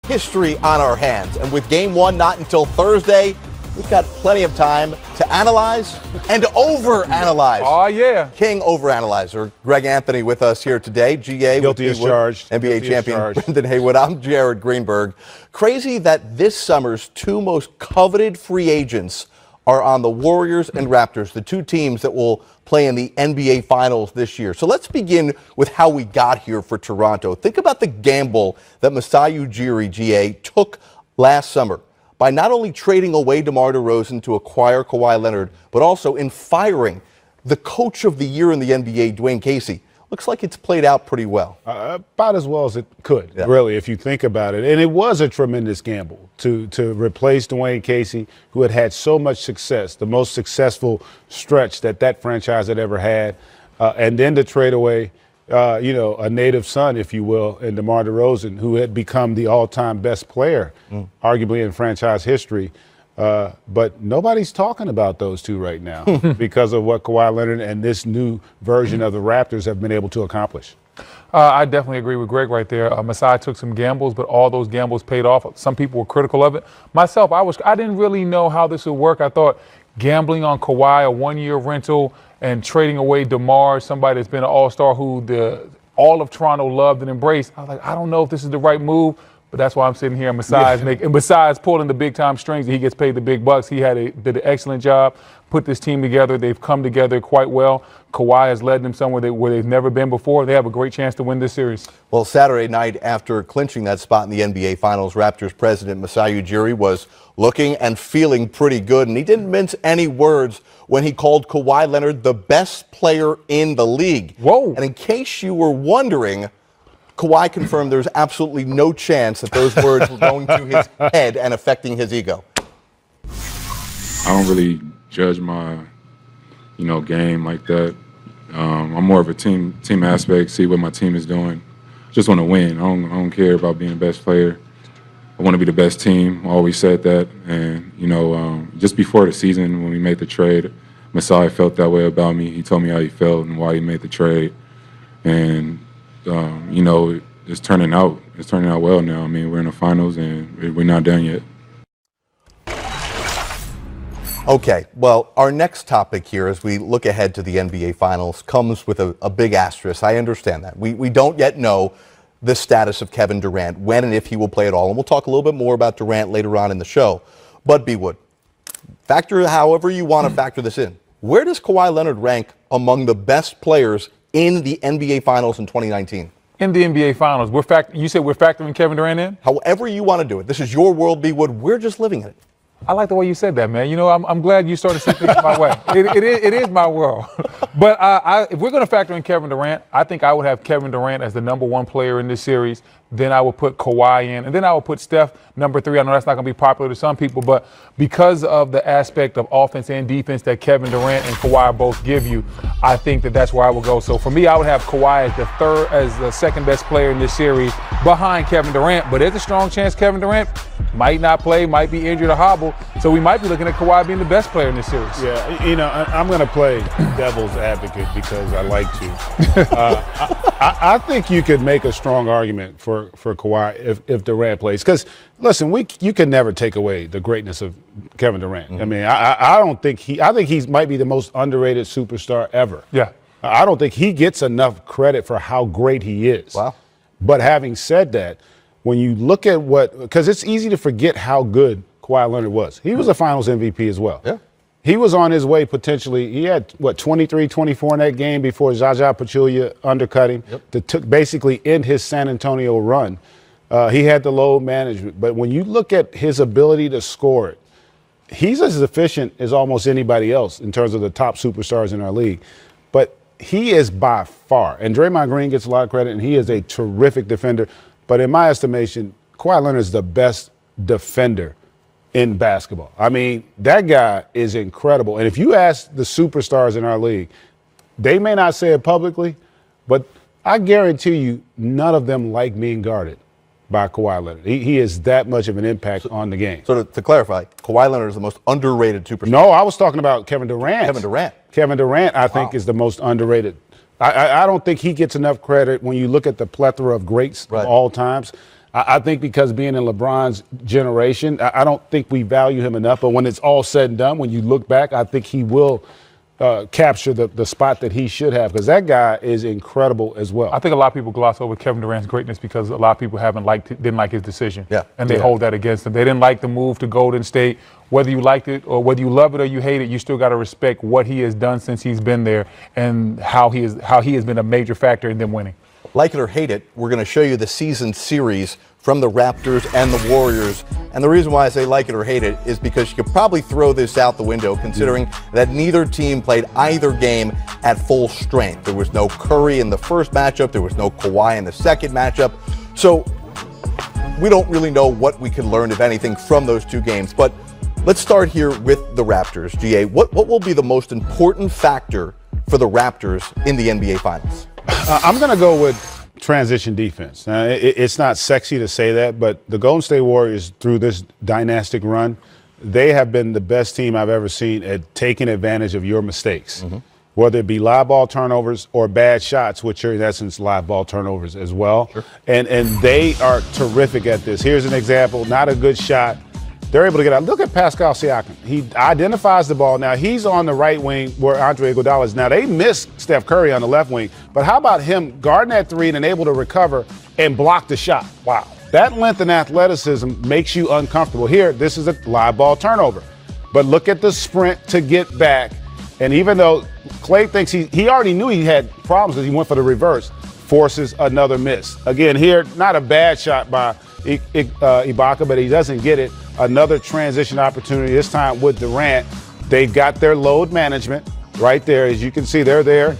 history on our hands. And with game one not until Thursday, we've got plenty of time to analyze and overanalyze. Oh, yeah. King overanalyzer Greg Anthony with us here today. GA. Guilty as charged. NBA champion Brendan Haywood. I'm Jared Greenberg. Crazy that this summer's two most coveted free agents are on the Warriors and Raptors, the two teams that will play in the NBA Finals this year. So let's begin with how we got here for Toronto. Think about the gamble that Masai Ujiri, GA, took last summer by not only trading away DeMar DeRozan to acquire Kawhi Leonard, but also in firing the coach of the year in the NBA, Dwayne Casey. Looks like it's played out pretty well. About as well as it could, really, if you think about it. And it was a tremendous gamble to replace Dwayne Casey, who had had so much success, the most successful stretch that franchise had ever had, and then to trade away, a native son, if you will, in DeMar DeRozan, who had become the all-time best player, arguably in franchise history. But nobody's talking about those two right now because of what Kawhi Leonard and this new version of the Raptors have been able to accomplish. I definitely agree with Greg right there. Masai took some gambles, but all those gambles paid off. Some people were critical of it. Myself, I didn't really know how this would work. I thought gambling on Kawhi, a one-year rental, and trading away DeMar, somebody that's been an all-star who all of Toronto loved and embraced. I was like, I don't know if this is the right move. But that's why I'm sitting here. And besides pulling the big-time strings, he gets paid the big bucks. He did an excellent job, put this team together. They've come together quite well. Kawhi has led them somewhere where they've never been before. They have a great chance to win this series. Well, Saturday night, after clinching that spot in the NBA Finals, Raptors president Masai Ujiri was looking and feeling pretty good, and he didn't mince any words when he called Kawhi Leonard the best player in the league. Whoa. And in case you were wondering, Kawhi confirmed there's absolutely no chance that those words were going to his head and affecting his ego. I don't really judge my, game like that. I'm more of a team aspect, see what my team is doing. Just want to win. I don't care about being the best player. I want to be the best team. I always said that. And, just before the season when we made the trade, Masai felt that way about me. He told me how he felt and why he made the trade. And it's turning out. It's turning out well now. I mean, we're in the finals and we're not done yet. Okay, well, our next topic here as we look ahead to the NBA Finals comes with a big asterisk. I understand that. We don't yet know the status of Kevin Durant, when and if he will play at all. And we'll talk a little bit more about Durant later on in the show. But B. Wood, factor however you want to factor this in. Where does Kawhi Leonard rank among the best players in the NBA Finals in 2019? In the NBA Finals, you said we're factoring Kevin Durant in? However you want to do it. This is your world, B. Wood. We're just living in it. I like the way you said that, man. I'm glad you started to see things my way. It is my world. But if we're going to factor in Kevin Durant, I think I would have Kevin Durant as the number one player in this series. Then I would put Kawhi in. And then I would put Steph number 3. I know that's not going to be popular to some people, but because of the aspect of offense and defense that Kevin Durant and Kawhi both give you, I think that's where I would go. So for me, I would have Kawhi as the second best player in this series behind Kevin Durant. But there's a strong chance Kevin Durant might not play, might be injured or hobble. So we might be looking at Kawhi being the best player in this series. Yeah, I'm going to play devil's advocate because I like to. I think you could make a strong argument for Kawhi if Durant plays. Because, listen, you can never take away the greatness of Kevin Durant. Mm-hmm. I mean, I think he might be the most underrated superstar ever. Yeah. I don't think he gets enough credit for how great he is. Wow. But having said that, when you look at because it's easy to forget how good Kawhi Leonard was. He was a Finals MVP as well. Yeah. He was on his way potentially. He had, 23, 24 in that game before Zaza Pachulia undercut him to basically end his San Antonio run. He had the load management. But when you look at his ability to score it, he's as efficient as almost anybody else in terms of the top superstars in our league. But he is by far, and Draymond Green gets a lot of credit, and he is a terrific defender. But in my estimation, Kawhi Leonard is the best defender in basketball. I mean, that guy is incredible. And if you ask the superstars in our league, they may not say it publicly, but I guarantee you none of them like being guarded by Kawhi Leonard. He is that much of an impact on the game. So to clarify, Kawhi Leonard is the most underrated superstar. No, I was talking about Kevin Durant. Kevin Durant, I think, is the most underrated. I don't think he gets enough credit when you look at the plethora of greats of all times. I think because being in LeBron's generation, I don't think we value him enough. But when it's all said and done, when you look back, I think he will capture the spot that he should have, because that guy is incredible as well. I think a lot of people gloss over Kevin Durant's greatness because a lot of people didn't like his decision. Yeah. And they hold that against him. They didn't like the move to Golden State. Whether you liked it or whether you love it or you hate it, you still got to respect what he has done since he's been there and how he has been a major factor in them winning. Like it or hate it, we're going to show you the season series from the Raptors and the Warriors. And the reason why I say like it or hate it is because you could probably throw this out the window, considering that neither team played either game at full strength. There was no Curry in the first matchup. There was no Kawhi in the second matchup. So we don't really know what we can learn, if anything, from those two games. But let's start here with the Raptors. GA, what will be the most important factor for the Raptors in the NBA Finals? I'm going to go with transition defense. It's not sexy to say that, but the Golden State Warriors, through this dynastic run, they have been the best team I've ever seen at taking advantage of your mistakes, whether it be live ball turnovers or bad shots, which are in essence live ball turnovers as well. Sure. And they are terrific at this. Here's an example, not a good shot. They're able to get out. Look at Pascal Siakam. He identifies the ball. Now, he's on the right wing where Andre Iguodala is. Now, they miss Steph Curry on the left wing. But how about him guarding that three and able to recover and block the shot? Wow. That length and athleticism makes you uncomfortable. Here, this is a live ball turnover. But look at the sprint to get back. And even though Klay thinks he already knew he had problems because he went for the reverse, forces another miss. Again, here, not a bad shot by Ibaka, but he doesn't get it. Another transition opportunity, this time with Durant. They've got their load management right there. As you can see, they're there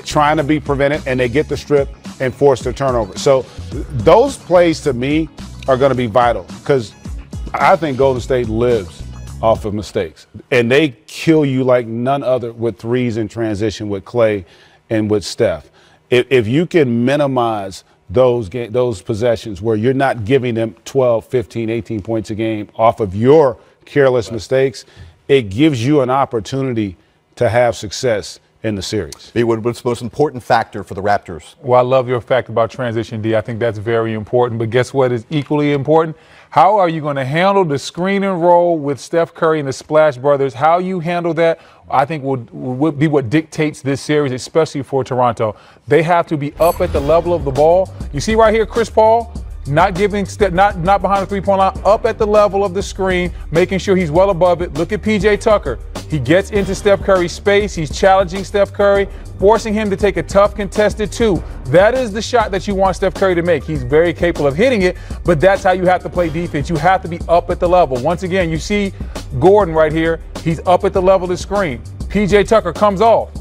trying to be prevented, and they get the strip and force the turnover. So those plays, to me, are going to be vital, because I think Golden State lives off of mistakes. And they kill you like none other with threes in transition with Klay and with Steph. If you can minimize those possessions where you're not giving them 12, 15, 18 points a game off of your careless mistakes, it gives you an opportunity to have success in the series. What's the most important factor for the Raptors? Well, I love your fact about transition, D. I think that's very important. But guess what is equally important? How are you going to handle the screen and roll with Steph Curry and the Splash Brothers? How you handle that, I think, will be what dictates this series, especially for Toronto. They have to be up at the level of the ball. You see right here, Chris Paul, not behind the three-point line, up at the level of the screen, making sure he's well above it. Look at PJ Tucker. He gets into Steph Curry's space. He's challenging Steph Curry, forcing him to take a tough contested two. That is the shot that you want Steph Curry to make. He's very capable of hitting it, but that's how you have to play defense. You have to be up at the level. Once again, you see Gordon right here. He's up at the level of the screen. PJ Tucker comes off.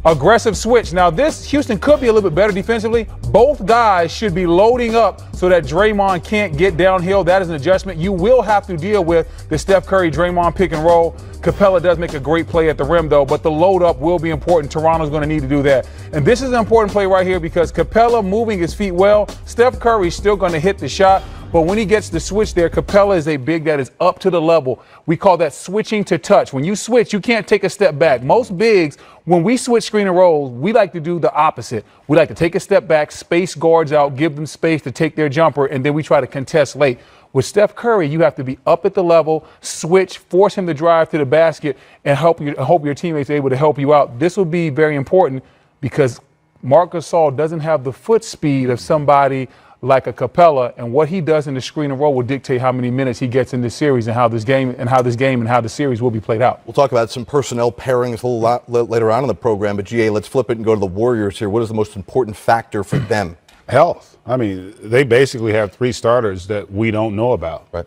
Aggressive switch. Now, Houston could be a little bit better defensively. Both guys should be loading up so that Draymond can't get downhill. That is an adjustment you will have to deal with, the Steph Curry-Draymond pick and roll. Capella does make a great play at the rim, though, but the load up will be important. Toronto's going to need to do that. And this is an important play right here because Capella moving his feet well. Steph Curry's still going to hit the shot. But when he gets the switch there, Capella is a big that is up to the level. We call that switching to touch. When you switch, you can't take a step back. Most bigs, when we switch screen and rolls, we like to do the opposite. We like to take a step back, space guards out, give them space to take their jumper, and then we try to contest late. With Steph Curry, you have to be up at the level, switch, force him to drive to the basket, and hope your teammates are able to help you out. This will be very important because Marc Gasol doesn't have the foot speed of somebody like a Capella, and what he does in the screen and roll will dictate how many minutes he gets in this series and how the series will be played out. We'll talk about some personnel pairings a little later on in the program, but GA, let's flip it and go to the Warriors here. What is the most important factor for them? Health. I mean, they basically have three starters that we don't know about. Right.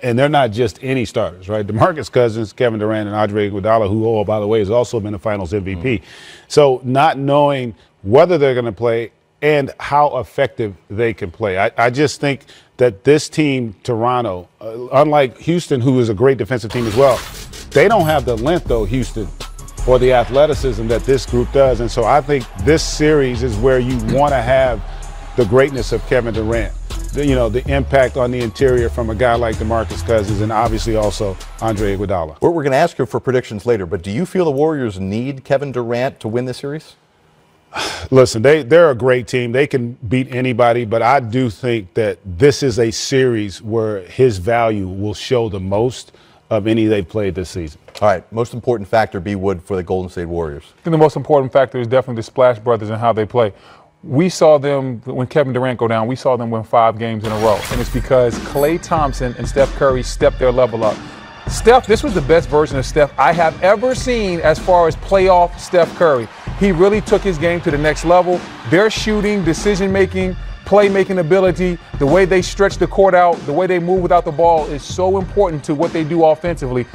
And they're not just any starters, right? DeMarcus Cousins, Kevin Durant, and Andre Iguodala, who, oh, by the way, has also been a Finals MVP. So not knowing whether they're going to play and how effective they can play. I just think that this team, Toronto, unlike Houston, who is a great defensive team as well, they don't have the length, though, Houston, or the athleticism that this group does. And so I think this series is where you want to have the greatness of Kevin Durant, the impact on the interior from a guy like DeMarcus Cousins and obviously also Andre Iguodala. We're going to ask you for predictions later, but do you feel the Warriors need Kevin Durant to win this series? Listen, they're a great team. They can beat anybody, but I do think that this is a series where his value will show the most of any they've played this season. All right, most important factor, B. Wood, for the Golden State Warriors. I think the most important factor is definitely the Splash Brothers and how they play. We saw them, when Kevin Durant go down, we saw them win 5 games in a row. And it's because Klay Thompson and Steph Curry stepped their level up. Steph, this was the best version of Steph I have ever seen as far as playoff Steph Curry. He really took his game to the next level. Their shooting, decision-making, playmaking ability, the way they stretch the court out, the way they move without the ball is so important to what they do offensively.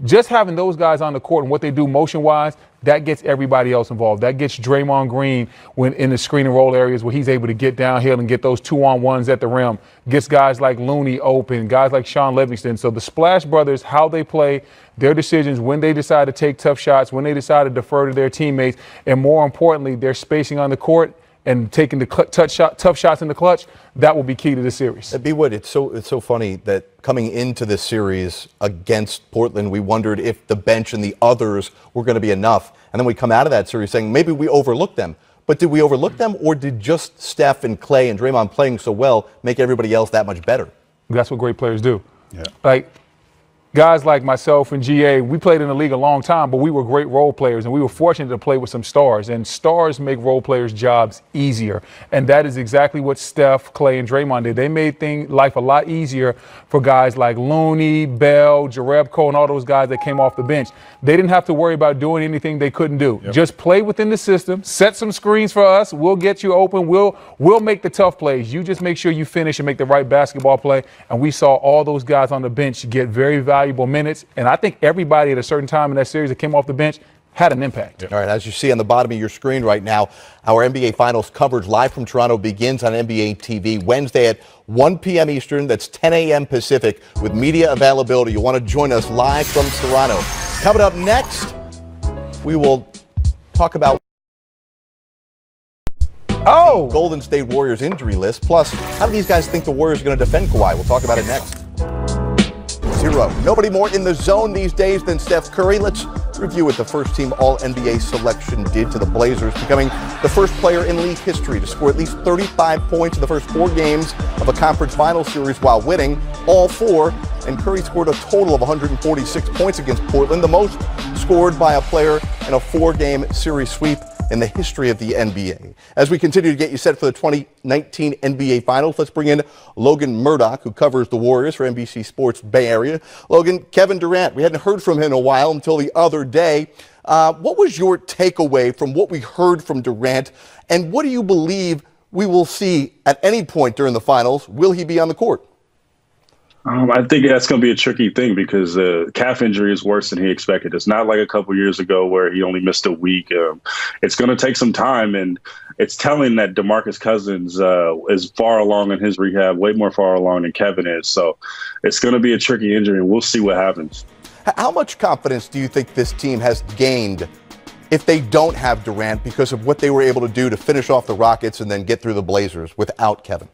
Just having those guys on the court and what they do motion-wise, that gets everybody else involved. That gets Draymond Green when in the screen and roll areas where he's able to get downhill and get those 2-on-1s at the rim. Gets guys like Looney open, guys like Sean Livingston. So the Splash Brothers, how they play, their decisions, when they decide to take tough shots, when they decide to defer to their teammates, and more importantly, their spacing on the court and taking the tough shots in the clutch, that will be key to the series. B. Wood, it's so funny that coming into this series against Portland, we wondered if the bench and the others were going to be enough. And then we come out of that series saying maybe we overlooked them. But did we overlook them, or did just Steph and Klay and Draymond playing so well make everybody else that much better? That's what great players do. Yeah. Like, guys like myself and GA, we played in the league a long time, but we were great role players, and we were fortunate to play with some stars. And stars make role players' jobs easier. And that is exactly what Steph, Klay, and Draymond did. They made life a lot easier for guys like Looney, Bell, Jerebko, and all those guys that came off the bench. They didn't have to worry about doing anything they couldn't do. Yep. Just play within the system, set some screens for us, we'll get you open, we'll make the tough plays. You just make sure you finish and make the right basketball play. And we saw all those guys on the bench get very valuable minutes, and I think everybody at a certain time in that series that came off the bench had an impact. All right, as you see on the bottom of your screen right now, our NBA Finals coverage live from Toronto begins on NBA TV Wednesday at 1 p.m. Eastern. That's 10 a.m. Pacific with media availability. You'll want to join us live from Toronto. Coming up next, we will talk about Golden State Warriors injury list. Plus, how do these guys think the Warriors are going to defend Kawhi? We'll talk about it next. 0. Nobody more in the zone these days than Steph Curry. Let's review what the first-team All-NBA selection did to the Blazers, becoming the first player in league history to score at least 35 points in the first 4 games of a conference final series while winning all 4. And Curry scored a total of 146 points against Portland, the most scored by a player in a 4-game series sweep in the history of the NBA. As we continue to get you set for the 2019 NBA Finals, let's bring in Logan Murdoch, who covers the Warriors for NBC Sports Bay Area. Logan, Kevin Durant, we hadn't heard from him in a while until the other day. What was your takeaway from what we heard from Durant, and what do you believe we will see at any point during the Finals? Will he be on the court? I think that's going to be a tricky thing because the calf injury is worse than he expected. It's not like a couple years ago where he only missed a week. It's going to take some time, and it's telling that DeMarcus Cousins is far along in his rehab, way more far along than Kevin is. So it's going to be a tricky injury, and we'll see what happens. How much confidence do you think this team has gained if they don't have Durant because of what they were able to do to finish off the Rockets and then get through the Blazers without Kevin?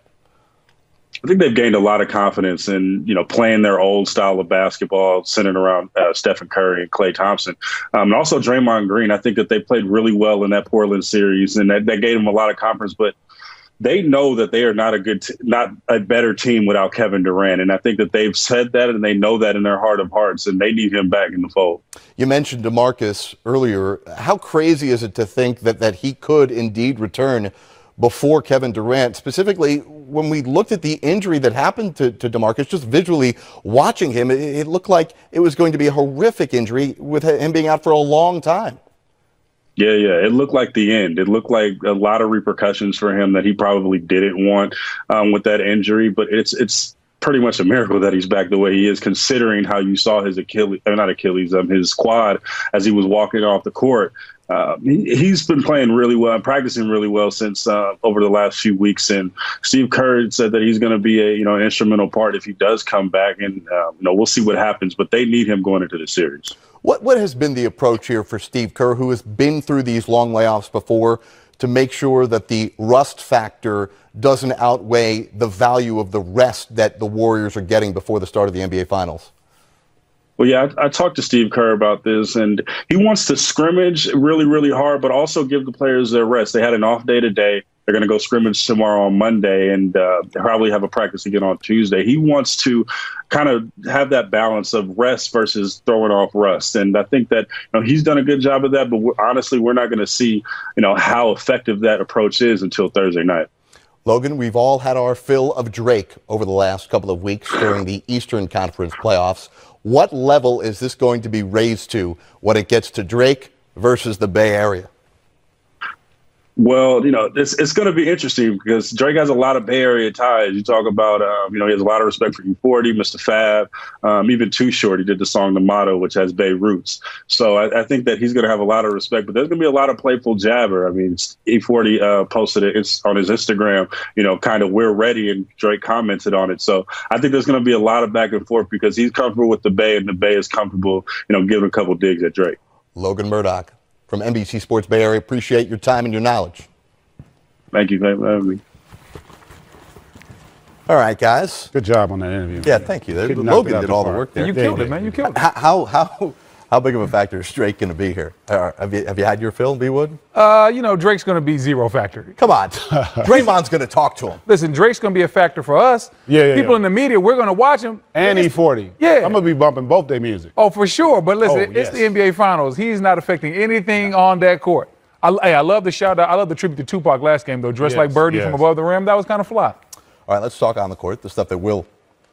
I think they've gained a lot of confidence in, playing their old style of basketball, centered around Stephen Curry and Klay Thompson. And also Draymond Green. I think that they played really well in that Portland series, and that gave them a lot of confidence. But they know that they are not not a better team without Kevin Durant. And I think that they've said that, and they know that in their heart of hearts, and they need him back in the fold. You mentioned DeMarcus earlier. How crazy is it to think that he could indeed return before Kevin Durant? Specifically, when we looked at the injury that happened to DeMarcus, just visually watching him, it looked like it was going to be a horrific injury with him being out for a long time. Yeah. It looked like the end. It looked like a lot of repercussions for him that he probably didn't want with that injury. But it's pretty much a miracle that he's back the way he is, considering how you saw his his quad as he was walking off the court. He's been playing really well and practicing really well since over the last few weeks. And Steve Kerr said that he's going to be an instrumental part if he does come back. And we'll see what happens. But they need him going into the series. What has been the approach here for Steve Kerr, who has been through these long layoffs before, to make sure that the rust factor doesn't outweigh the value of the rest that the Warriors are getting before the start of the NBA Finals? Well, yeah, I talked to Steve Kerr about this, and he wants to scrimmage really, really hard, but also give the players their rest. They had an off day today. They're going to go scrimmage tomorrow on Monday, and probably have a practice again on Tuesday. He wants to kind of have that balance of rest versus throwing off rust, and I think that he's done a good job of that. But honestly, we're not going to see how effective that approach is until Thursday night. Logan, we've all had our fill of Drake over the last couple of weeks during the Eastern Conference playoffs. What level is this going to be raised to when it gets to Drake versus the Bay Area? Well, it's going to be interesting because Drake has a lot of Bay Area ties. You talk about, he has a lot of respect for E40, Mr. Fab, even Too Short. He did the song The Motto, which has Bay roots. So I think that he's going to have a lot of respect, but there's going to be a lot of playful jabber. I mean, E40 posted it on his Instagram, kind of we're ready, and Drake commented on it. So I think there's going to be a lot of back and forth because he's comfortable with the Bay and the Bay is comfortable, giving a couple digs at Drake. Logan Murdoch from NBC Sports Bay Area. Appreciate your time and your knowledge. Thank you for having me. All right, guys. Good job on that interview. Yeah, thank you. Logan did all the work there. You killed it, man. You killed it. How big of a factor is Drake going to be here? Have you had your fill, B-Wood? Drake's going to be zero factor. Come on. Draymond's going to talk to him. Listen, Drake's going to be a factor for us. People in the media, we're going to watch him. And E40. Yeah. I'm going to be bumping both their music. Oh, for sure. But listen, it's the NBA Finals. He's not affecting anything on that court. I love the shout out. I love the tribute to Tupac last game, though. Dressed like Birdie from above the rim. That was kind of fly. All right, let's talk on the court, the stuff that will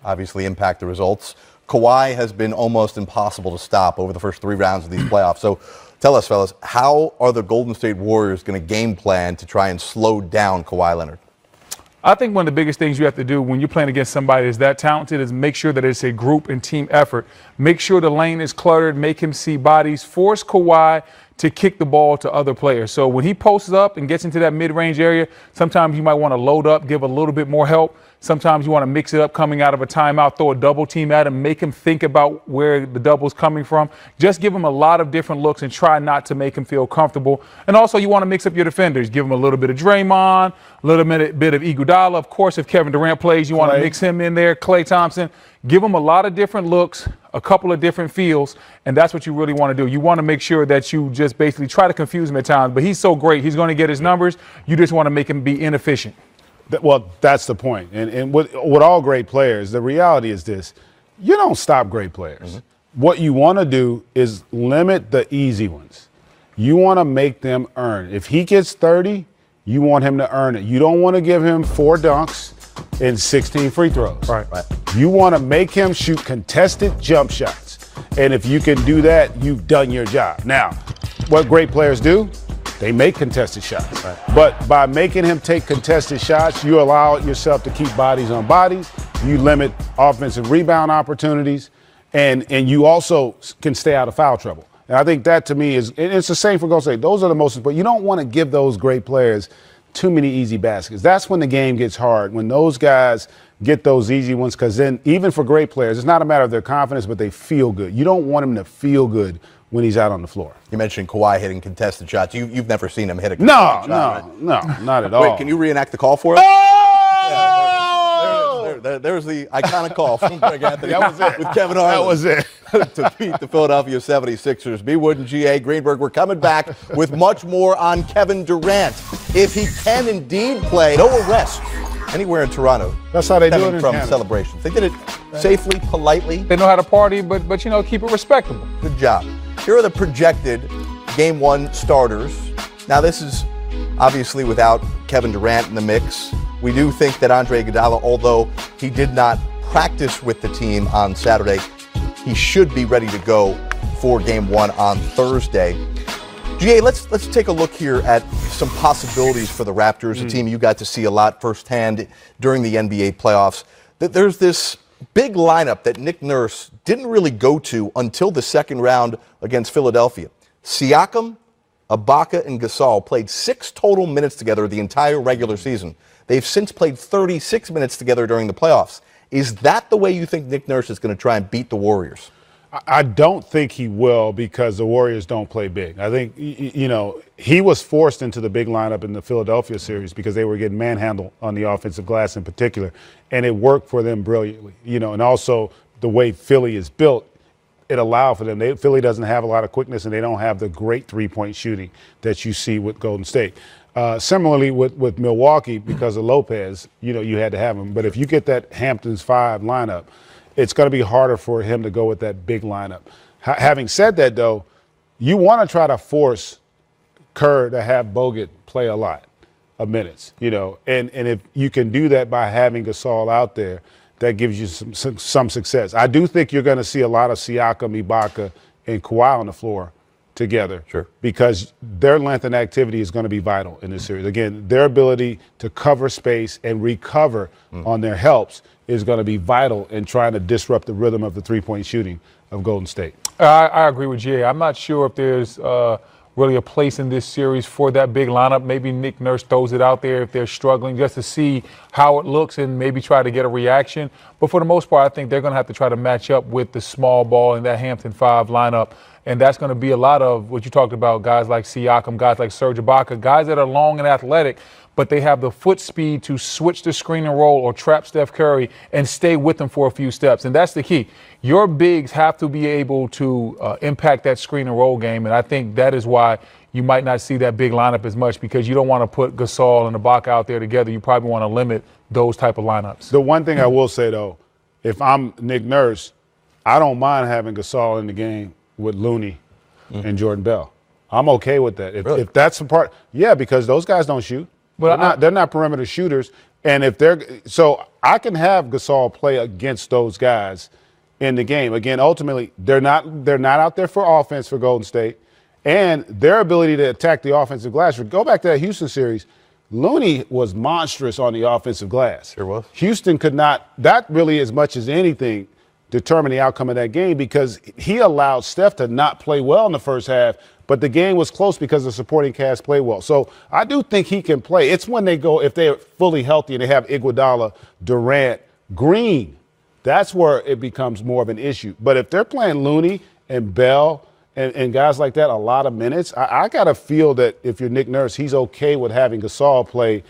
obviously impact the results. Kawhi has been almost impossible to stop over the first 3 rounds of these playoffs. So tell us, fellas, how are the Golden State Warriors going to game plan to try and slow down Kawhi Leonard? I think one of the biggest things you have to do when you're playing against somebody that's that talented is make sure that it's a group and team effort. Make sure the lane is cluttered, make him see bodies, force Kawhi to kick the ball to other players. So when he posts up and gets into that mid-range area, sometimes you might want to load up, give a little bit more help. Sometimes you want to mix it up coming out of a timeout, throw a double team at him, make him think about where the double's coming from. Just give him a lot of different looks and try not to make him feel comfortable. And also you want to mix up your defenders. Give him a little bit of Draymond, a little bit of Iguodala. Of course, if Kevin Durant plays, you want to mix him in there. Klay Thompson. Give him a lot of different looks, a couple of different feels, and that's what you really want to do. You want to make sure that you just basically try to confuse him at times, but he's so great. He's going to get his numbers. You just want to make him be inefficient. Well, that's the point. And with all great players, the reality is this. You don't stop great players. Mm-hmm. What you want to do is limit the easy ones. You want to make them earn. If he gets 30, you want him to earn it. You don't want to give him 4 dunks and 16 free throws. Right. You want to make him shoot contested jump shots. And if you can do that, you've done your job. Now, what great players do, they make contested shots. Right. But by making him take contested shots, you allow yourself to keep bodies on bodies. You limit offensive rebound opportunities. And you also can stay out of foul trouble. And I think that, to me, it's the same for Golden State. Those are the most important. You don't want to give those great players too many easy baskets. That's when the game gets hard, when those guys get those easy ones, because then even for great players, it's not a matter of their confidence, but they feel good. You don't want them to feel good when he's out on the floor. You mentioned Kawhi hitting contested shots. You've never seen him hit a contested shot, right? No, not at all. Wait, can you reenact the call for us? Oh! Yeah, there's the iconic call from Greg Anthony. That was it. With Kevin Harlan. That was it. To beat the Philadelphia 76ers. B. Wood and G.A. Greenberg, we're coming back with much more on Kevin Durant. If he can indeed play, no arrest anywhere in Toronto. That's how they do it in from Canada. Celebrations. They did it safely, politely. They know how to party, but keep it respectable. Good job. Here are the projected Game 1 starters. Now, this is obviously without Kevin Durant in the mix. We do think that Andre Iguodala, although he did not practice with the team on Saturday, he should be ready to go for Game 1 on Thursday. GA, let's take a look here at some possibilities for the Raptors, a team you got to see a lot firsthand during the NBA playoffs. There's this big lineup that Nick Nurse didn't really go to until the second round against Philadelphia. Siakam, Ibaka, and Gasol played 6 total minutes together the entire regular season. They've since played 36 minutes together during the playoffs. Is that the way you think Nick Nurse is going to try and beat the Warriors? I don't think he will, because the Warriors don't play big. I think, he was forced into the big lineup in the Philadelphia series because they were getting manhandled on the offensive glass in particular, and it worked for them brilliantly. And also the way Philly is built, it allowed for them. Philly doesn't have a lot of quickness, and they don't have the great three-point shooting that you see with Golden State. Similarly with Milwaukee, because of Lopez, you had to have him. But if you get that Hamptons 5 lineup, it's going to be harder for him to go with that big lineup. Having said that, though, you want to try to force Kerr to have Bogut play a lot of minutes, and if you can do that by having Gasol out there, that gives you some success. I do think you're going to see a lot of Siakam, Ibaka, and Kawhi on the floor together. Sure. Because their length and activity is going to be vital in this series. Again, their ability to cover space and recover on their helps is going to be vital in trying to disrupt the rhythm of the three-point shooting of Golden State. I agree with Jay. I'm not sure if there's really a place in this series for that big lineup. Maybe Nick Nurse throws it out there if they're struggling just to see how it looks and maybe try to get a reaction. But for the most part, I think they're going to have to try to match up with the small ball in that Hampton 5 lineup. And that's going to be a lot of what you talked about, guys like Siakam, guys like Serge Ibaka, guys that are long and athletic, but they have the foot speed to switch the screen and roll or trap Steph Curry and stay with them for a few steps. And that's the key. Your bigs have to be able to impact that screen and roll game. And I think that is why you might not see that big lineup as much, because you don't want to put Gasol and Ibaka out there together. You probably want to limit those type of lineups. The one thing I will say, though, if I'm Nick Nurse, I don't mind having Gasol in the game with Looney and Jordan Bell. I'm okay with that. If that's the part, yeah, because those guys don't shoot. But they're not perimeter shooters. And so I can have Gasol play against those guys in the game. Again, ultimately, they're not out there for offense for Golden State. And their ability to attack the offensive glass. Go back to that Houston series. Looney was monstrous on the offensive glass. Sure was. Houston could not, that really as much as anything, determine the outcome of that game, because he allowed Steph to not play well in the first half, but the game was close because the supporting cast played well. So I do think he can play. It's when they go, if they're fully healthy and they have Iguodala, Durant, Green, that's where it becomes more of an issue. But if they're playing Looney and Bell and guys like that a lot of minutes, I got to feel that if you're Nick Nurse, he's okay with having Gasol play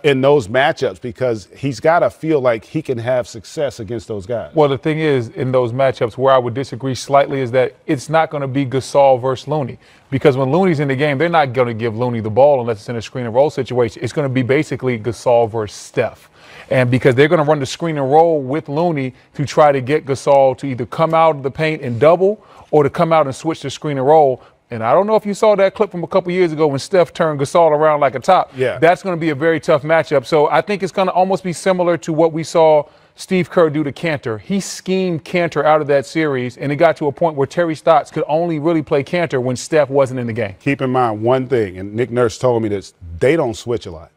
in those matchups, because he's got to feel like he can have success against those guys. Well, the thing is, in those matchups where I would disagree slightly is that it's not going to be Gasol versus Looney, because when Looney's in the game, they're not going to give Looney the ball unless it's in a screen and roll situation. It's going to be basically Gasol versus Steph. And because they're going to run the screen and roll with Looney to try to get Gasol to either come out of the paint and double or to come out and switch the screen and roll. And I don't know if you saw that clip from a couple years ago when Steph turned Gasol around like a top. Yeah. That's going to be a very tough matchup. So I think it's going to almost be similar to what we saw Steve Kerr do to Cantor. He schemed Cantor out of that series, and it got to a point where Terry Stotts could only really play Cantor when Steph wasn't in the game. Keep in mind one thing, and Nick Nurse told me this, they don't switch a lot.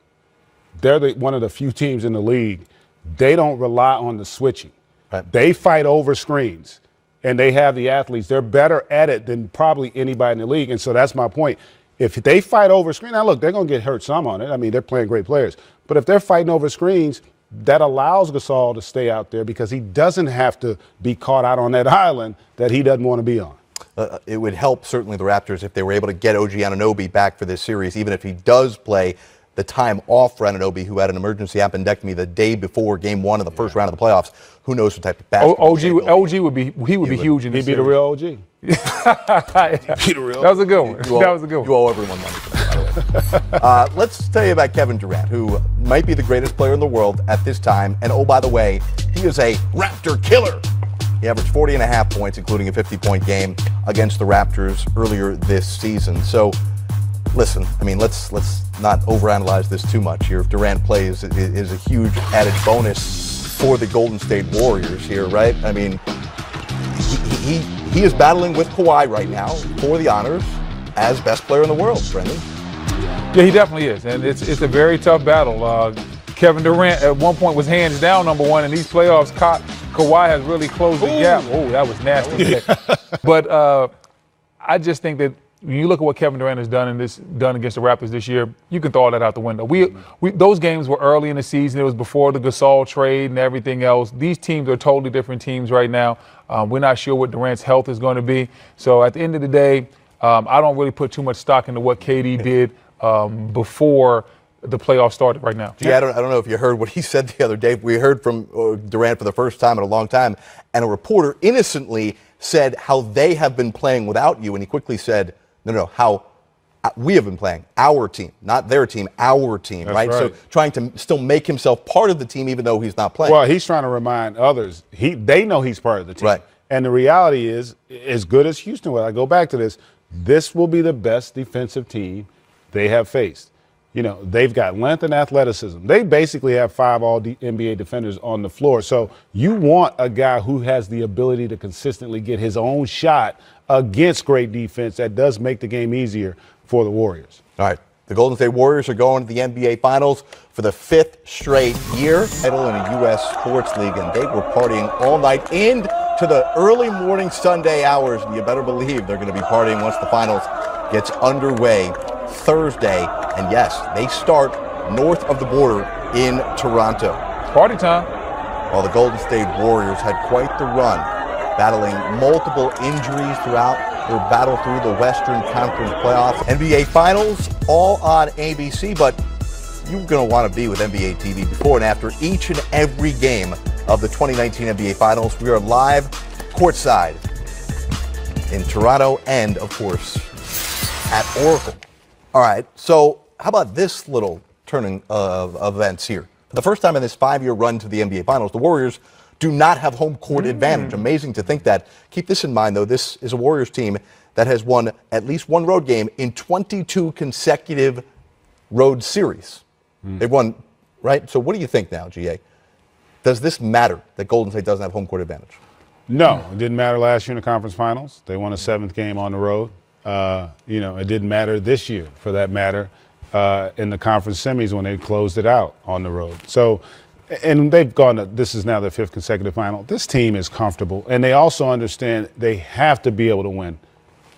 They're one of the few teams in the league, they don't rely on the switching. Right. They fight over screens. And they have the athletes. They're better at it than probably anybody in the league. And so that's my point. If they fight over screen, now look, they're going to get hurt some on it. I mean, they're playing great players. But if they're fighting over screens, that allows Gasol to stay out there because he doesn't have to be caught out on that island that he doesn't want to be on. It would help, certainly, the Raptors if they were able to get OG Anunoby back for this series, even if he does play the time off for Anunoby, who had an emergency appendectomy the day before Game 1 of the first round of the playoffs. Who knows what type of basketball? OG would be huge in this. He'd be the real OG. He'd be the real. That was a good one. That was a good one. You owe everyone money for that, by the way. Let's tell you about Kevin Durant, who might be the greatest player in the world at this time. And oh, by the way, he is a Raptor killer. He averaged 40.5 points, including a 50-point game against the Raptors earlier this season. So, listen, I mean, let's not overanalyze this too much here. If Durant plays, it is a huge added bonus for the Golden State Warriors here, right? I mean, he is battling with Kawhi right now for the honors as best player in the world, Brendan. Yeah, he definitely is, and it's a very tough battle. Kevin Durant at one point was hands down number one, and these playoffs, Kawhi has really closed the gap. Oh, that was nasty. But I just think that when you look at what Kevin Durant has done against the Raptors this year, you can throw all that out the window. Those games were early in the season. It was before the Gasol trade and everything else. These teams are totally different teams right now. We're not sure what Durant's health is going to be. So at the end of the day, I don't really put too much stock into what KD did before the playoffs started right now. Gee, I don't know if you heard what he said the other day. We heard from Durant for the first time in a long time, and a reporter innocently said how they have been playing without you, and he quickly said, no, how we have been playing, our team, not their team, our team, right? So trying to still make himself part of the team even though he's not playing. Well, he's trying to remind others. They know he's part of the team. Right. And the reality is, as good as Houston was, I go back to this will be the best defensive team they have faced. You know, they've got length and athleticism. They basically have 5 all-NBA defenders on the floor. So you want a guy who has the ability to consistently get his own shot against great defense. That does make the game easier for the Warriors. All right. The Golden State Warriors are going to the NBA Finals for the 5th straight year. Title in a U.S. sports league, and they were partying all night into the early morning Sunday hours. And you better believe they're going to be partying once the Finals gets underway Thursday. And yes, they start north of the border in Toronto. Party time. Well, the Golden State Warriors had quite the run, battling multiple injuries throughout their battle through the Western Conference playoffs. NBA Finals all on ABC, but you're going to want to be with NBA TV before and after each and every game of the 2019 NBA Finals. We are live courtside in Toronto and, of course, at Oracle. All right, so how about this little turning of events here? For the first time in this 5-year run to the NBA Finals, the Warriors do not have home court advantage. Amazing to think that. Keep this in mind, though. This is a Warriors team that has won at least one road game in 22 consecutive road series. They've won, right? So what do you think now, GA? Does this matter that Golden State doesn't have home court advantage? No, it didn't matter last year in the conference finals. They won a 7th game on the road. You know, it didn't matter this year, for that matter, in the conference semis when they closed it out on the road. So, and they've gone to, this is now their 5th consecutive final. This team is comfortable, and they also understand they have to be able to win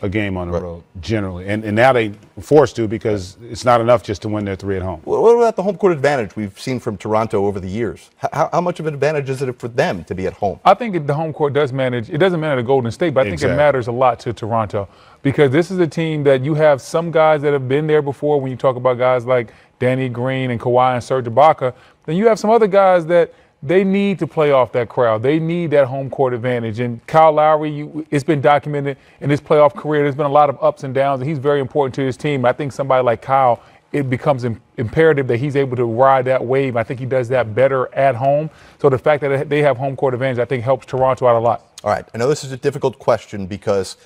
a game on the road, generally. And now they forced to because it's not enough just to win their 3 at home. Well, what about the home court advantage we've seen from Toronto over the years? How much of an advantage is it for them to be at home? I think the home court does manage. It doesn't matter to Golden State, but I think it matters a lot to Toronto because this is a team that you have some guys that have been there before when you talk about guys like Danny Green and Kawhi and Serge Ibaka. Then you have some other guys that they need to play off that crowd. They need that home court advantage. And Kyle Lowry, it's been documented in his playoff career. There's been a lot of ups and downs, and he's very important to his team. I think somebody like Kyle, it becomes imperative that he's able to ride that wave. I think he does that better at home. So the fact that they have home court advantage, I think, helps Toronto out a lot. All right. I know this is a difficult question because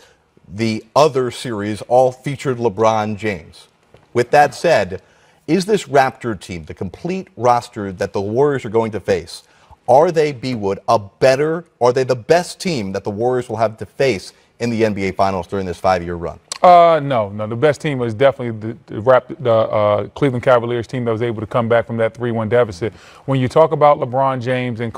the other series all featured LeBron James. With that said, is this Raptor team, the complete roster that the Warriors are going to face, are they, B-Wood, are they the best team that the Warriors will have to face in the NBA Finals during this 5-year run? No. The best team was definitely the Cleveland Cavaliers team that was able to come back from that 3-1 deficit. When you talk about LeBron James and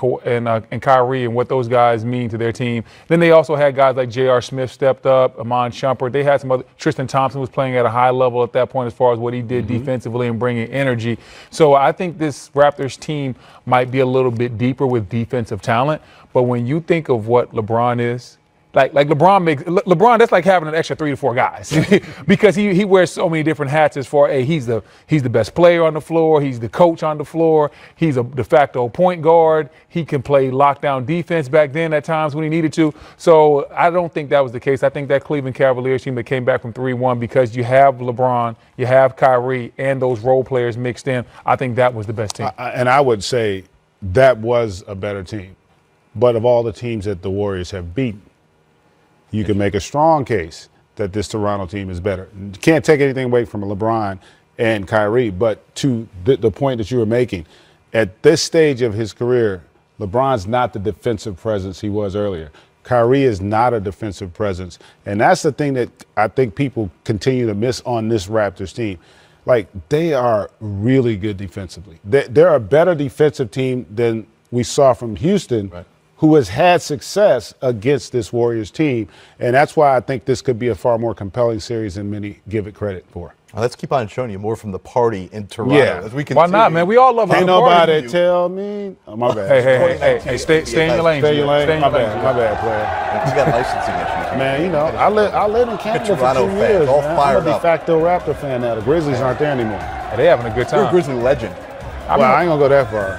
Kyrie and what those guys mean to their team, then they also had guys like J.R. Smith stepped up, Amon Shumpert. They had some other. Tristan Thompson was playing at a high level at that point as far as what he did defensively and bringing energy. So I think this Raptors team might be a little bit deeper with defensive talent. But when you think of what LeBron is, Like LeBron, that's like having an extra 3 to 4 guys because he wears so many different hats as far as he's the best player on the floor, he's the coach on the floor, he's a de facto point guard, he can play lockdown defense back then at times when he needed to. So I don't think that was the case. I think that Cleveland Cavaliers team that came back from 3-1 because you have LeBron, you have Kyrie, and those role players mixed in, I think that was the best team. And I would say that was a better team. But of all the teams that the Warriors have beaten, you can make a strong case that this Toronto team is better. You can't take anything away from LeBron and Kyrie, but to the point that you were making, at this stage of his career, LeBron's not the defensive presence he was earlier. Kyrie is not a defensive presence. And that's the thing that I think people continue to miss on this Raptors team. Like, they are really good defensively. They're a better defensive team than we saw from Houston, who has had success against this Warriors team. And that's why I think this could be a far more compelling series than many give it credit for. Well, let's keep on showing you more from the party in Toronto. Yeah. As we Why not, man? We all love Ain't the party. nobody tell me. Oh, my bad. Hey, stay in your lane. Stay in your lane. Stay in My your lane. bad, player. He's got licensing issues. Man, you know, I live in Canada for Toronto 2 fans, years. all Man. fired I'm a de up. facto Raptor fan now. The Grizzlies aren't there anymore. They having a good You're a time. Grizzly legend. Well, I ain't gonna go that far.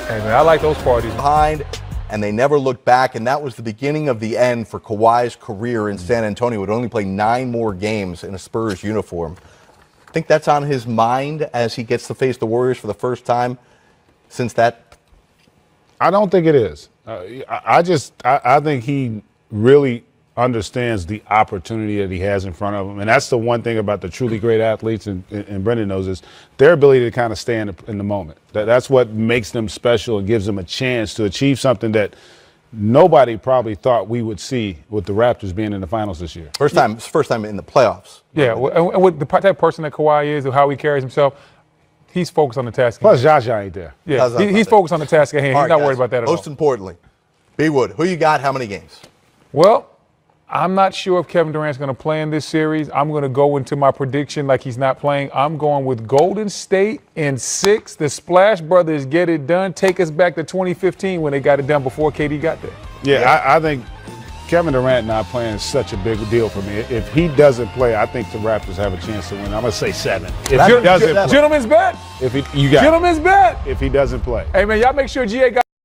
Hey man, I like those parties. Behind, and they never looked back, and that was the beginning of the end for Kawhi's career in San Antonio. Would only play 9 more games in a Spurs uniform. I think that's on his mind as he gets to face the Warriors for the first time since that. I don't think it is. I think he really understands the opportunity that he has in front of him. And that's the one thing about the truly great athletes, and Brendan knows this, their ability to kind of stay in the moment. That's what makes them special and gives them a chance to achieve something that nobody probably thought we would see with the Raptors being in the finals this year. First time in the playoffs. Yeah, and with the type of person that Kawhi is and how he carries himself, he's focused on the task. Plus, Jaja ain't there. Yeah, he's focused on the task at hand. All He's right, not worried guys, about that at all. Most importantly, B. Wood, who you got, how many games? Well, I'm not sure if Kevin Durant's going to play in this series. I'm going to go into my prediction like he's not playing. I'm going with Golden State in 6. The Splash Brothers get it done. Take us back to 2015 when they got it done before KD got there. Yeah, I think Kevin Durant not playing is such a big deal for me. If he doesn't play, I think the Raptors have a chance to win. I'm going to say 7. If he doesn't play. Gentlemen's bet. You got it. Gentlemen's bet. If he doesn't play. Hey, man, y'all make sure GA got